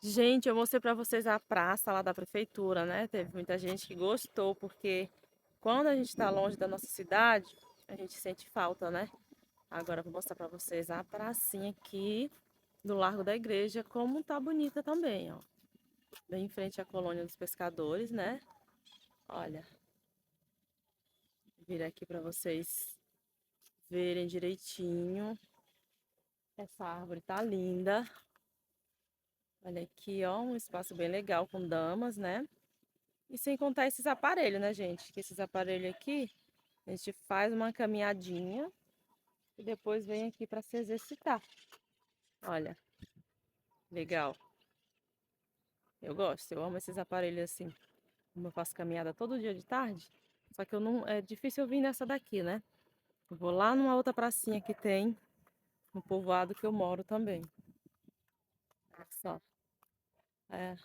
Gente, eu mostrei para vocês a praça lá da prefeitura, né? Teve muita gente que gostou, porque quando a gente está longe da nossa cidade, a gente sente falta, né? Agora eu vou mostrar para vocês a pracinha aqui do Largo da Igreja, como tá bonita também, ó. Bem em frente à colônia dos pescadores, né? Olha, vir aqui para vocês verem direitinho. Essa árvore tá linda. Olha aqui, ó, um espaço bem legal com damas, né? E sem contar esses aparelhos, né, gente? Que esses aparelhos aqui, a gente faz uma caminhadinha e depois vem aqui para se exercitar. Olha, legal. Eu gosto, eu amo esses aparelhos assim. Como eu faço caminhada todo dia de tarde, só que eu não, é difícil eu vir nessa daqui, né? Eu vou lá numa outra pracinha que tem no povoado que eu moro também. Olha só. É,